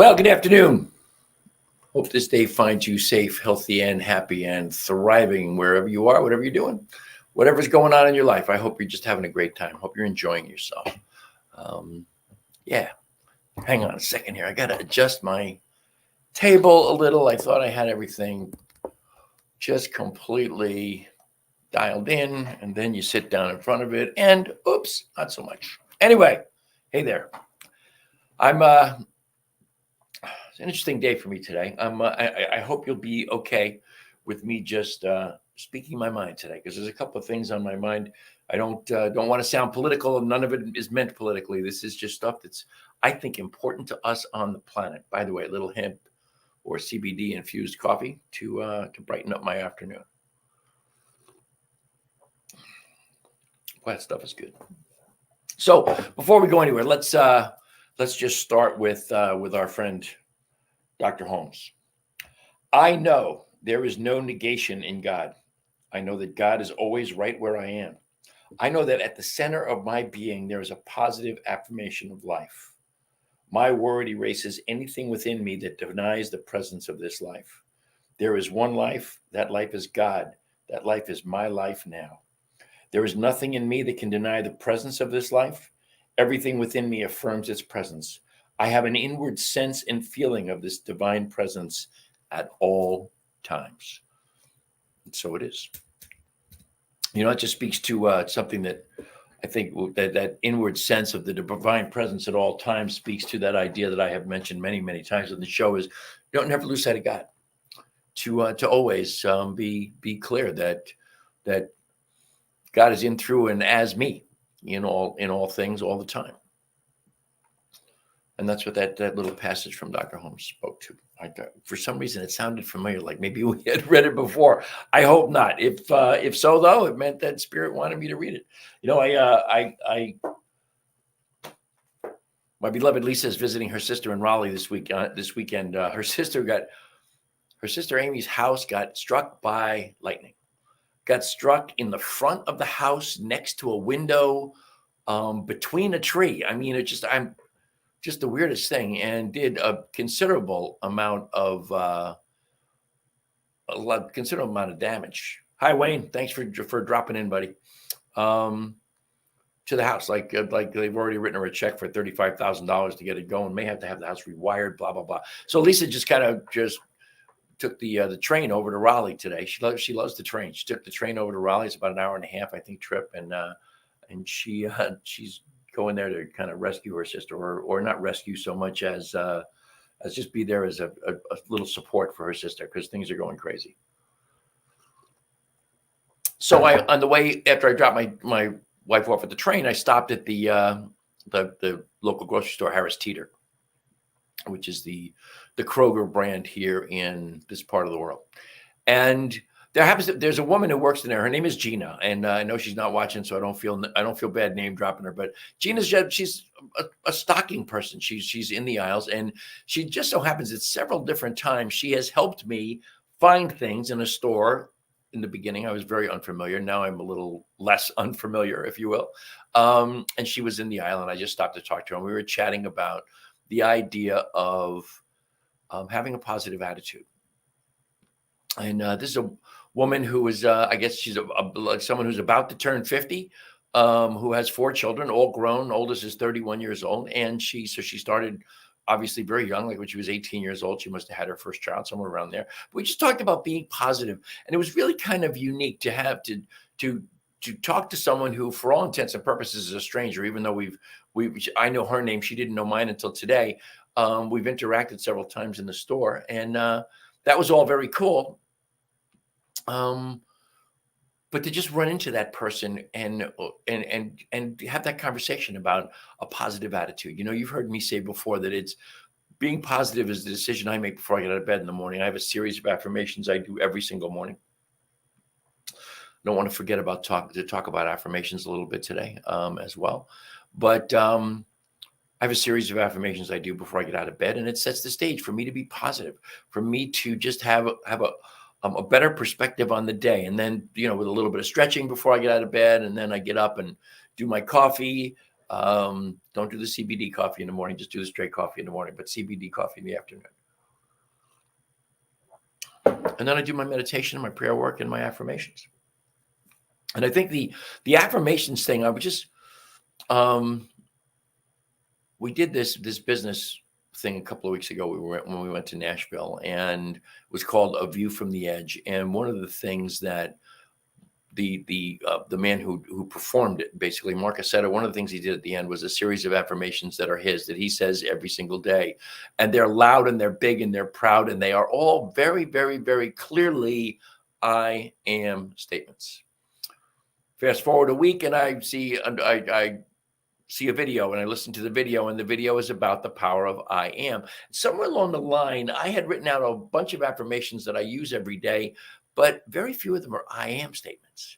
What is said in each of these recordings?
Well, good afternoon. Hope this day finds you safe, healthy, and happy and thriving wherever you are, whatever you're doing, whatever's going on in your life. I hope you're just having a great time. Hope you're enjoying yourself. Yeah, hang on a second here. I got to adjust my table a little. I thought I had everything just completely dialed in, and then you sit down in front of it, and oops, not so much. Anyway, hey there. It's an interesting day for me today. I hope you'll be okay with me just speaking my mind today, because there's a couple of things on my mind. I don't want to sound political, and none of it is meant politically. This is just stuff that's, I think, important to us on the planet. By the way, a little hemp or CBD infused coffee to brighten up my afternoon. Well, that stuff is good. So before we go anywhere, let's just start with our friend Dr. Holmes. I know there is no negation in God. I know that God is always right where I am. I know that at the center of my being, there is a positive affirmation of life. My word erases anything within me that denies the presence of this life. There is one life. That life is God. That life is my life now. There is nothing in me that can deny the presence of this life. Everything within me affirms its presence. I have an inward sense and feeling of this divine presence at all times. And so it is. You know, it just speaks to something that I think that inward sense of the divine presence at all times speaks to that idea that I have mentioned many, many times on the show is don't never lose sight of God. To always be clear that God is in, through, and as me in all things all the time. And that's what that little passage from Dr. Holmes spoke to. For some reason, it sounded familiar, like maybe we had read it before. I hope not. If so, though, it meant that Spirit wanted me to read it. You know, my beloved Lisa is visiting her sister in Raleigh this weekend. Her sister Amy's house got struck by lightning. Got struck in the front of the house next to a window, between a tree. I mean, I'm just the weirdest thing, and did a considerable amount of damage. Hi, Wayne. Thanks for dropping in, buddy. To the house, like they've already written her a check for $35,000 to get it going. May have to have the house rewired. Blah blah blah. So Lisa just took the train over to Raleigh today. She loves the train. She took the train over to Raleigh. It's about an hour and a half, I think, trip, and she's going there to kind of rescue her sister, or not rescue so much as just be there as a little support for her sister, because things are going crazy. So on the way, after I dropped my wife off at the train, I stopped at the local grocery store, Harris Teeter, which is the Kroger brand here in this part of the world. And there's a woman who works in there. Her name is Gina, and I know she's not watching, so I don't feel bad name dropping her. But she's a stocking person. She's in the aisles, and she just so happens that several different times she has helped me find things in a store. In the beginning, I was very unfamiliar. Now I'm a little less unfamiliar, if you will. And she was in the aisle, and I just stopped to talk to her, and we were chatting about the idea of having a positive attitude. And this is a woman who is, I guess she's like someone who's about to turn 50, who has 4 children, all grown. Oldest is 31 years old. And she started obviously very young, like when she was 18 years old. She must have had her first child somewhere around there. But we just talked about being positive. And it was really kind of unique to have to talk to someone who, for all intents and purposes, is a stranger, even though I know her name. She didn't know mine until today. We've interacted several times in the store, and that was all very cool. But to just run into that person and have that conversation about a positive attitude. You know, you've heard me say before that it's being positive is the decision I make before I get out of bed in the morning. I have a series of affirmations I do every single morning. Don't want to forget about talk about affirmations a little bit today, as well. But I have a series of affirmations I do before I get out of bed, and it sets the stage for me to be positive, for me to just have a better perspective on the day. And then, you know, with a little bit of stretching before I get out of bed, and then I get up and do my coffee, Don't do the CBD coffee in the morning. Just do the straight coffee in the morning, but CBD coffee in the afternoon. And then I do my meditation and my prayer work and my affirmations. And I think the affirmations thing, I would just, we did this business thing a couple of weeks ago. When we went to Nashville, and it was called A View from the Edge. And one of the things that the man who performed it, basically Mark Assetto, one of the things he did at the end was a series of affirmations that are his, that he says every single day, and they're loud and they're big and they're proud, and they are all very, very, very clearly I am statements. Fast forward a week, and I see a video, and I listen to the video, and the video is about the power of I am. Somewhere along the line, I had written out a bunch of affirmations that I use every day, but very few of them are I am statements.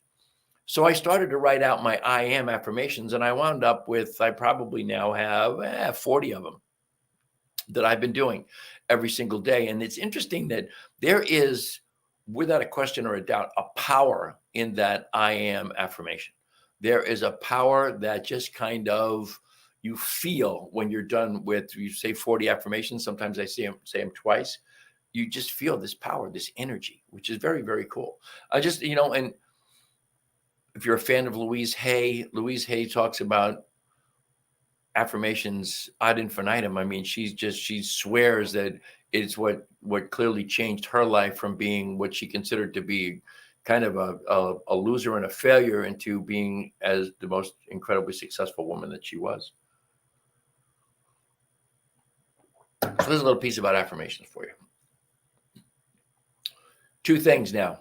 So I started to write out my I am affirmations, and I wound up with, I probably now have 40 of them that I've been doing every single day. And it's interesting that there is, without a question or a doubt, a power in that I am affirmation. There is a power that just kind of you feel when you're done with, you say 40 affirmations. Sometimes I say them twice. You just feel this power, this energy, which is very, very cool. I just, and if you're a fan of Louise Hay talks about affirmations ad infinitum. I mean, she swears that it's what clearly changed her life from being what she considered to be kind of a loser and a failure into being as the most incredibly successful woman that she was. So there's a little piece about affirmations for you. Two things now.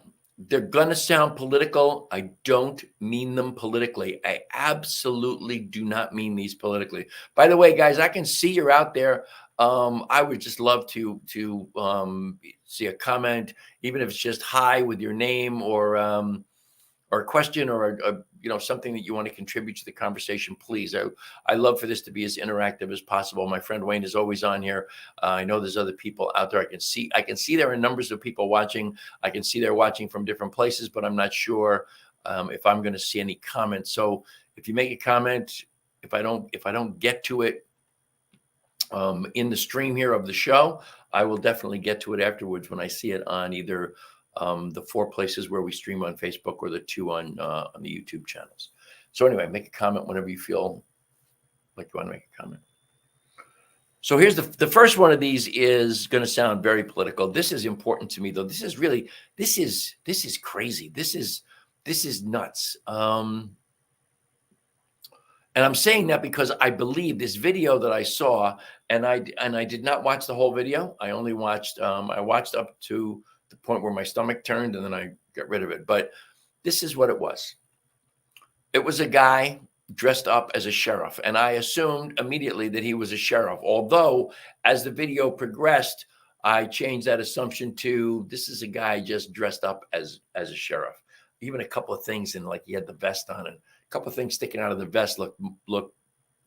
They're going to sound political. I don't mean them politically. I absolutely do not mean these politically. By the way, guys, I can see you're out there. I would just love to see a comment, even if it's just hi with your name or a question or something that you want to contribute to the conversation. Please, I love for this to be as interactive as possible. My friend Wayne is always on here. I know there's other people out there. I can see there are numbers of people watching. I can see they're watching from different places, but I'm not sure if I'm going to see any comments. So if you make a comment, if I don't get to it in the stream here of the show, I will definitely get to it afterwards when I see it on either the 4 places where we stream on Facebook or the 2 on the YouTube channels. So anyway, make a comment whenever you feel like you want to make a comment. So here's the first one of these is going to sound very political. This is important to me, though. This is crazy. This is nuts. And I'm saying that because I believe this video that I saw, and I did not watch the whole video. I only watched I watched up to the point where my stomach turned, and then I got rid of it. But this is what it was. It was a guy dressed up as a sheriff, and I assumed immediately that he was a sheriff. Although, as the video progressed, I changed that assumption to this is a guy just dressed up as a sheriff. Even a couple of things in, like he had the vest on, and a couple of things sticking out of the vest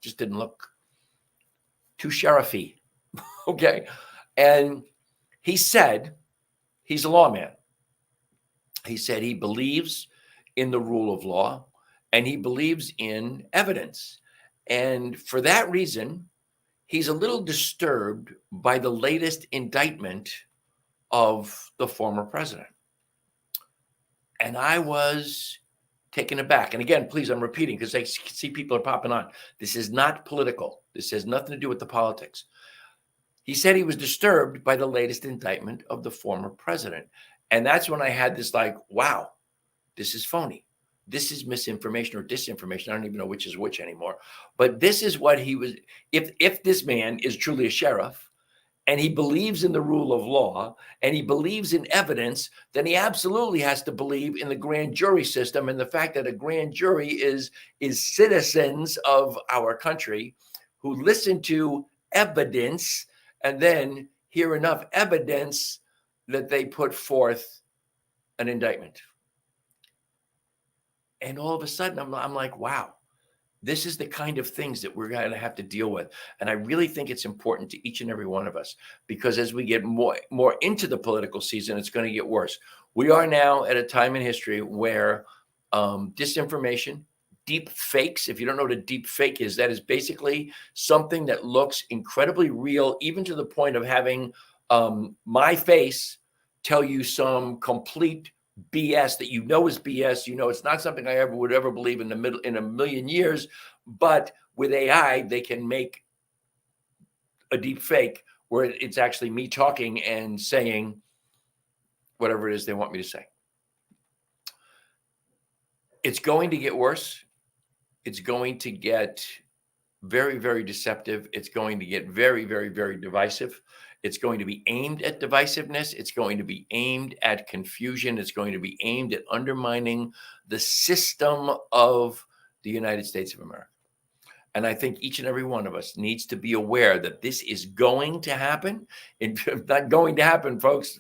just didn't look too sheriffy. Okay, and he said he's a lawman. He said he believes in the rule of law, and he believes in evidence. And for that reason, he's a little disturbed by the latest indictment of the former president. And I was taken aback. And again, please, I'm repeating because I see people are popping on. This is not political. This has nothing to do with the politics. He said he was disturbed by the latest indictment of the former president. And that's when I had this like, wow, this is phony. This is misinformation or disinformation. I don't even know which is which anymore. But this is what he was. If this man is truly a sheriff and he believes in the rule of law and he believes in evidence, then he absolutely has to believe in the grand jury system and the fact that a grand jury is citizens of our country who listen to evidence and then hear enough evidence that they put forth an indictment. And all of a sudden, I'm like, wow, this is the kind of things that we're going to have to deal with. And I really think it's important to each and every one of us, because as we get more into the political season, it's going to get worse. We are now at a time in history where disinformation, deep fakes. If you don't know what a deep fake is, that is basically something that looks incredibly real, even to the point of having my face tell you some complete BS that you know is BS. You know, it's not something I would ever believe in a million years. But with AI, they can make a deep fake where it's actually me talking and saying whatever it is they want me to say. It's going to get worse. It's going to get very, very deceptive. It's going to get very, very, very divisive. It's going to be aimed at divisiveness. It's going to be aimed at confusion. It's going to be aimed at undermining the system of the United States of America. And I think each and every one of us needs to be aware that this is going to happen. It's not going to happen, folks.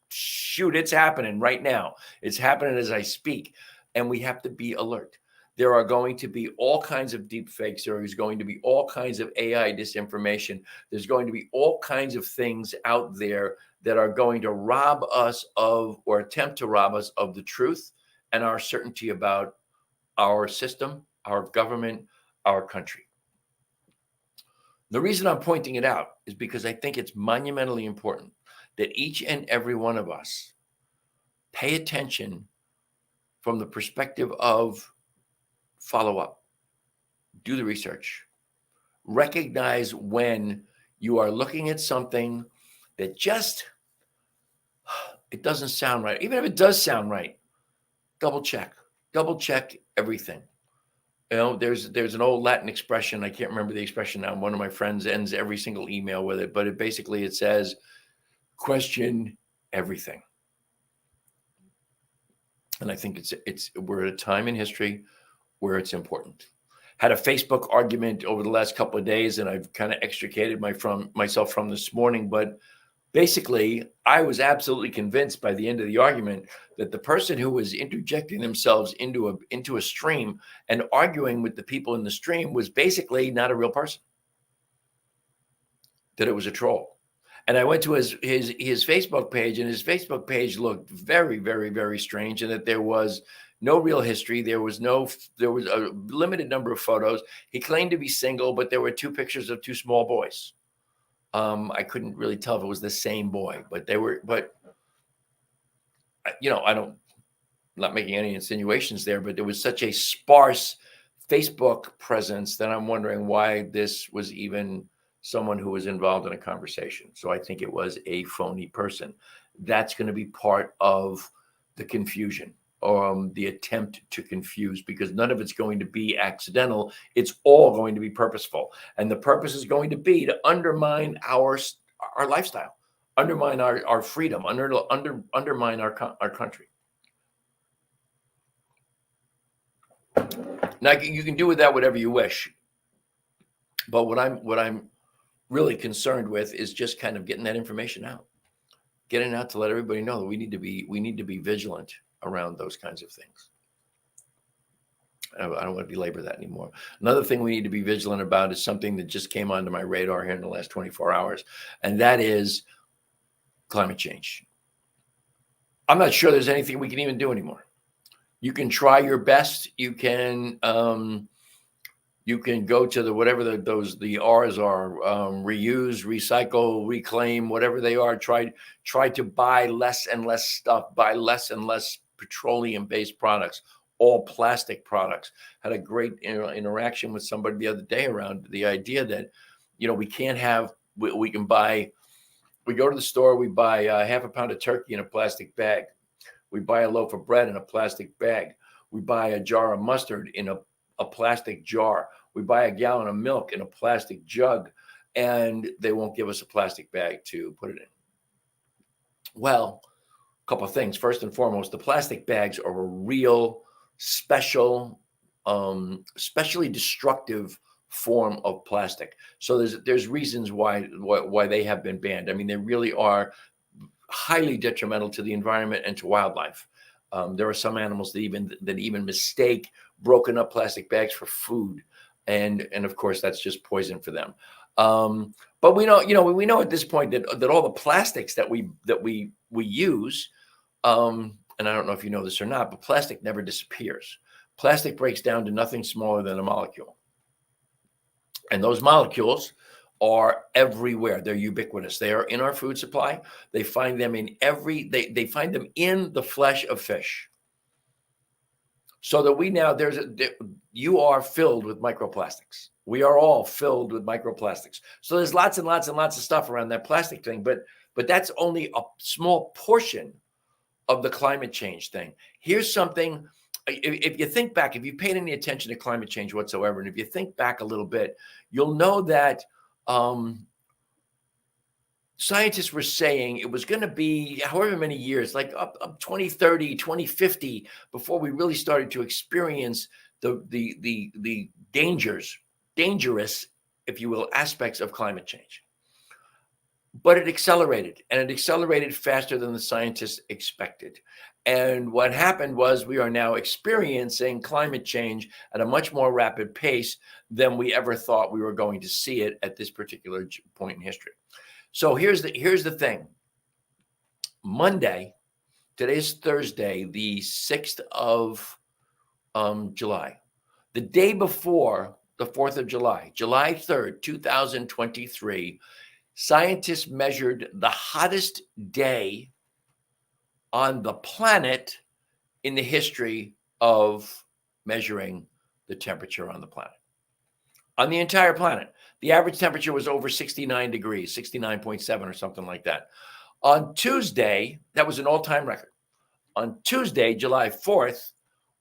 Shoot, it's happening right now. It's happening as I speak. And we have to be alert. There are going to be all kinds of deep fakes. There is going to be all kinds of AI disinformation. There's going to be all kinds of things out there that are going to rob us of, or attempt to rob us of, the truth and our certainty about our system, our government, our country. The reason I'm pointing it out is because I think it's monumentally important that each and every one of us pay attention from the perspective of follow up, do the research, recognize when you are looking at something that just, it doesn't sound right. Even if it does sound right, double check everything. You know, there's an old Latin expression. I can't remember the expression now. One of my friends ends every single email with it, but it says, question everything. And I think we're at a time in history where it's important. Had a Facebook argument over the last couple of days, and I've kind of extricated myself from this morning. But basically, I was absolutely convinced by the end of the argument that the person who was interjecting themselves into a stream and arguing with the people in the stream was basically not a real person, that it was a troll. And I went to his Facebook page, and his Facebook page looked very, very, very strange, and that there was no real history. There was a limited number of photos. He claimed to be single, but there were 2 pictures of 2 small boys. I couldn't really tell if it was the same boy, but you know, I'm not making any insinuations there, but there was such a sparse Facebook presence that I'm wondering why this was even someone who was involved in a conversation. So I think it was a phony person. That's going to be part of the confusion, or the attempt to confuse, because none of it's going to be accidental. It's all going to be purposeful. And the purpose is going to be to undermine our lifestyle, undermine our freedom, undermine our country. Now, you can do with that whatever you wish. But what I'm really concerned with is just kind of getting that information out, getting out to let everybody know that we need to be vigilant around those kinds of things. I don't want to belabor that anymore. Another thing we need to be vigilant about is something that just came onto my radar here in the last 24 hours, and that is climate change. I'm not sure there's anything we can even do anymore. You can try your best. You can go to the R's are, reuse, recycle, reclaim, whatever they are. Try to buy less and less stuff, buy less and less petroleum-based products, all plastic products. Had a great interaction with somebody the other day around the idea that, we can't have, we go to the store, we buy half a pound of turkey in a plastic bag. We buy a loaf of bread in a plastic bag. We buy a jar of mustard in a plastic jar. We buy a gallon of milk in a plastic jug, and they won't give us a plastic bag to put it in. Well, a couple of things. First and foremost, the plastic bags are a real specially destructive form of plastic. So there's reasons why they have been banned. I mean, they really are highly detrimental to the environment and to wildlife. There are some animals that even mistake broken up plastic bags for food, and of course that's just poison for them. But we know at this point that all the plastics that we use, and I don't know if you know this or not, but plastic never disappears. Plastic breaks down to nothing smaller than a molecule. And those molecules are everywhere. They're ubiquitous. They are in our food supply. They find them in they find them in the flesh of fish. So that we now, you are filled with microplastics. We are all filled with microplastics. So there's lots and lots and lots of stuff around that plastic thing, but that's only a small portion of the climate change thing. Here's something, if you think back, if you paid any attention to climate change whatsoever, and if you think back a little bit, you'll know that scientists were saying it was going to be however many years, like up 2030, 2050, before we really started to experience the dangerous, if you will, aspects of climate change. But it accelerated, and it accelerated faster than the scientists expected. And what happened was we are now experiencing climate change at a much more rapid pace than we ever thought we were going to see it at this particular point in history. So here's the thing. Monday, today's Thursday, the 6th of July, the day before the 4th of July, July 3rd, 2023, scientists measured the hottest day on the planet in the history of measuring the temperature on the planet. On the entire planet, the average temperature was over 69 degrees, 69.7 or something like that. On Tuesday, that was an all-time record. On Tuesday, July 4th,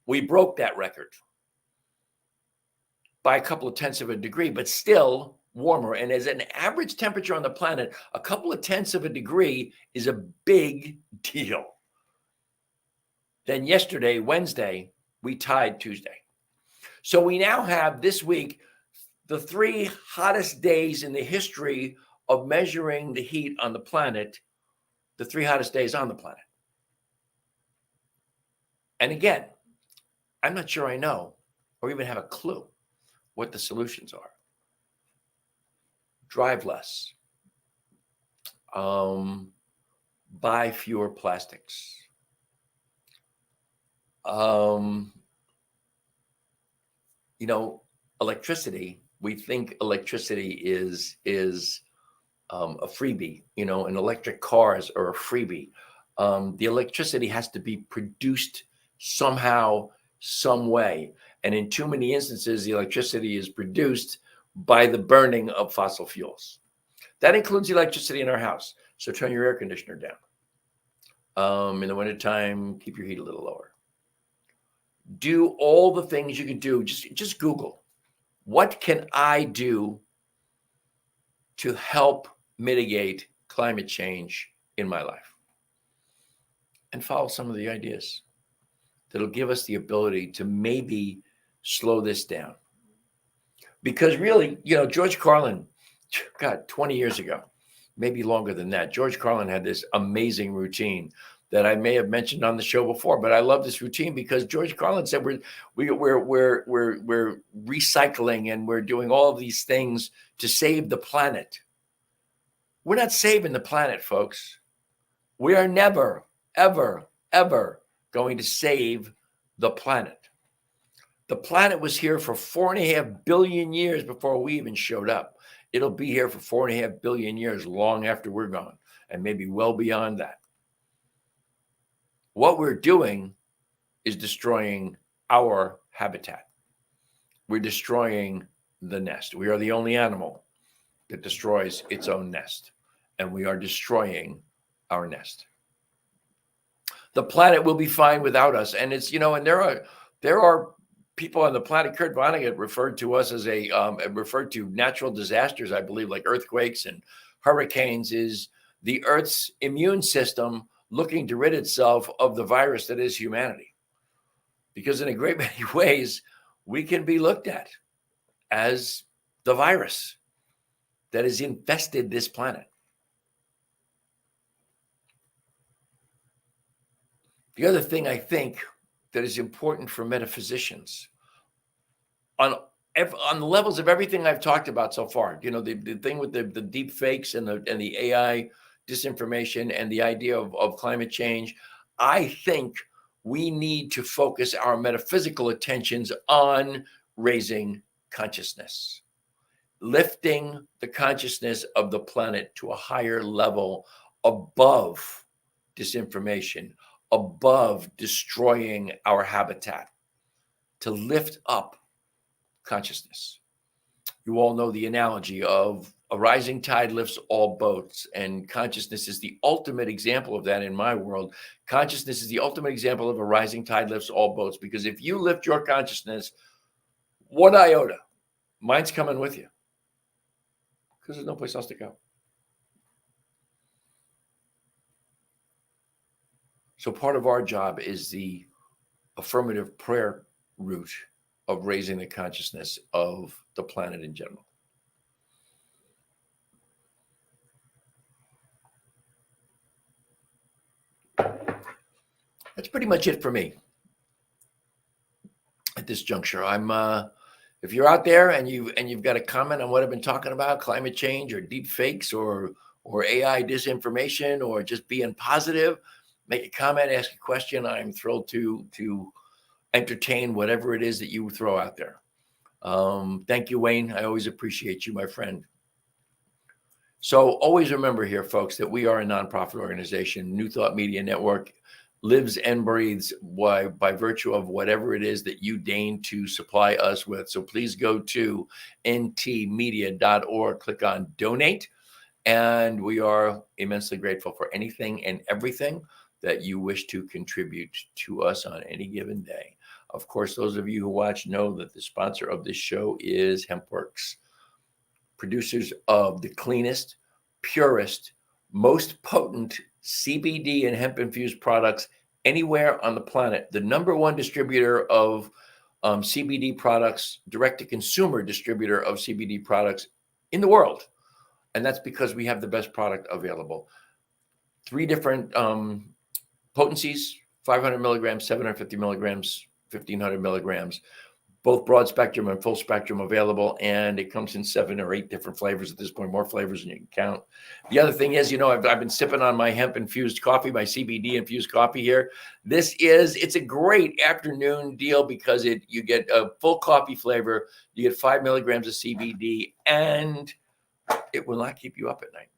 we broke that record by a couple of tenths of a degree, but still warmer. And as an average temperature on the planet, a couple of tenths of a degree is a big deal. Then yesterday, Wednesday, we tied Tuesday. So we now have this week the 3 hottest days in the history of measuring the heat on the planet, the 3 hottest days on the planet. And again, I'm not sure I know or even have a clue what the solutions are. Drive less. Buy fewer plastics. Electricity. We think electricity is a freebie. And electric cars are a freebie. The electricity has to be produced somehow, some way. And in too many instances, the electricity is produced by the burning of fossil fuels. That includes electricity in our house. So turn your air conditioner down. In the wintertime, keep your heat a little lower. Do all the things you can do. Just Google, what can I do to help mitigate climate change in my life? And follow some of the ideas that'll give us the ability to maybe slow this down. Because really, George Carlin, God, 20 years ago, maybe longer than that, George Carlin had this amazing routine that I may have mentioned on the show before, but I love this routine because George Carlin said we're recycling and we're doing all of these things to save the planet. We're not saving the planet, folks. We are never, ever, ever going to save the planet. The planet was here for 4.5 billion years before we even showed up. It'll be here for 4.5 billion years long after we're gone, and maybe well beyond that. What we're doing is destroying our habitat. We're destroying the nest. We are the only animal that destroys its own nest, and we are destroying our nest. The planet will be fine without us, and it's and there are people on the planet. Kurt Vonnegut referred to us as referred to natural disasters, I believe, like earthquakes and hurricanes, is the Earth's immune system looking to rid itself of the virus that is humanity. Because in a great many ways, we can be looked at as the virus that has infested this planet. The other thing I think that is important for metaphysicians on the levels of everything I've talked about so far, the thing with the deep fakes and the AI disinformation and the idea of climate change, I think we need to focus our metaphysical attentions on raising consciousness, lifting the consciousness of the planet to a higher level above disinformation, above destroying our habitat, to lift up consciousness. You all know the analogy of a rising tide lifts all boats, and consciousness is the ultimate example of that in my world. Consciousness is the ultimate example of a rising tide lifts all boats, because if you lift your consciousness one iota, mine's coming with you, because there's no place else to go. So part of our job is the affirmative prayer route of raising the consciousness of the planet in general. That's pretty much it for me at this juncture. If you're out there and you've got a comment on what I've been talking about, climate change or deep fakes or AI disinformation, or just being positive, make a comment, ask a question. I'm thrilled to entertain whatever it is that you throw out there. Thank you, Wayne. I always appreciate you, my friend. So always remember here, folks, that we are a nonprofit organization. New Thought Media Network lives and breathes by virtue of whatever it is that you deign to supply us with. So please go to ntmedia.org, click on donate, and we are immensely grateful for anything and everything that you wish to contribute to us on any given day. Of course, those of you who watch know that the sponsor of this show is HempWorks, producers of the cleanest, purest, most potent CBD and hemp-infused products anywhere on the planet. The number one distributor of CBD products, direct-to-consumer distributor of CBD products in the world. And that's because we have the best product available. 3 different potencies, 500 milligrams, 750 milligrams, 1500 milligrams, both broad spectrum and full spectrum available. And it comes in 7 or 8 different flavors at this point, more flavors than you can count. The other thing is, I've been sipping on my hemp infused coffee, my CBD infused coffee here. It's a great afternoon deal because you get a full coffee flavor, you get 5 milligrams of CBD, and it will not keep you up at night.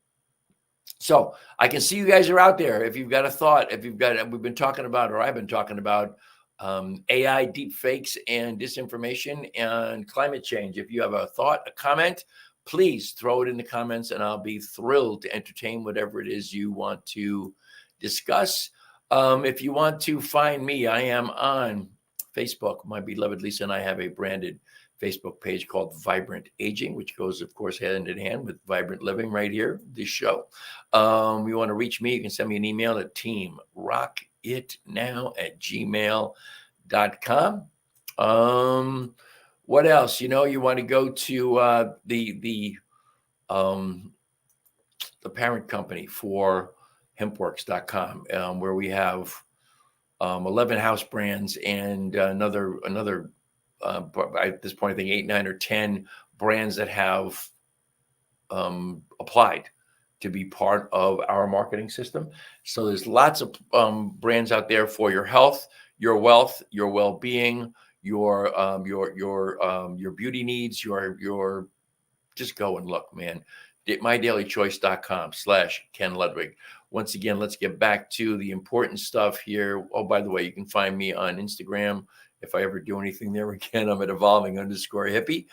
So I can see you guys are out there. If you've got a thought, we've been talking about, or I've been talking about AI, deep fakes, and disinformation, and climate change. If you have a thought, a comment, please throw it in the comments, and I'll be thrilled to entertain whatever it is you want to discuss. If you want to find me, I am on Facebook. My beloved Lisa and I have a branded Facebook page called Vibrant Aging, which goes, of course, hand in hand with Vibrant Living right here, this show. You want to reach me, you can send me an email at teamrockitnow@gmail.com. What else? You want to go to the parent company for hempworks.com, where we have 11 house brands and another at this point, I think 8, 9, or 10 brands that have applied to be part of our marketing system. So there's lots of brands out there for your health, your wealth, your well-being, your beauty needs, your just go and look, man. mydailychoice.com/Ken Ludwig. Once again, let's get back to the important stuff here. Oh, by the way, you can find me on Instagram. If I ever do anything there again, I'm at evolving_hippie.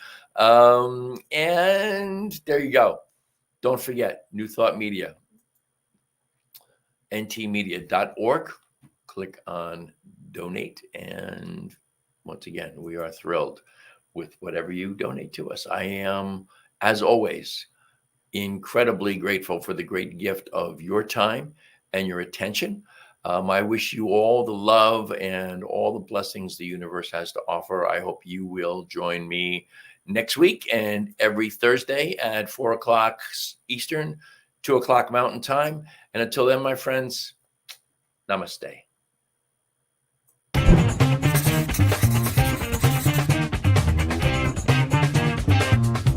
And there you go. Don't forget, New Thought Media, ntmedia.org. Click on donate. And once again, we are thrilled with whatever you donate to us. I am, as always, incredibly grateful for the great gift of your time and your attention. I wish you all the love and all the blessings the universe has to offer. I hope you will join me next week and every Thursday at 4 o'clock Eastern, 2 o'clock Mountain Time. And until then, my friends, namaste.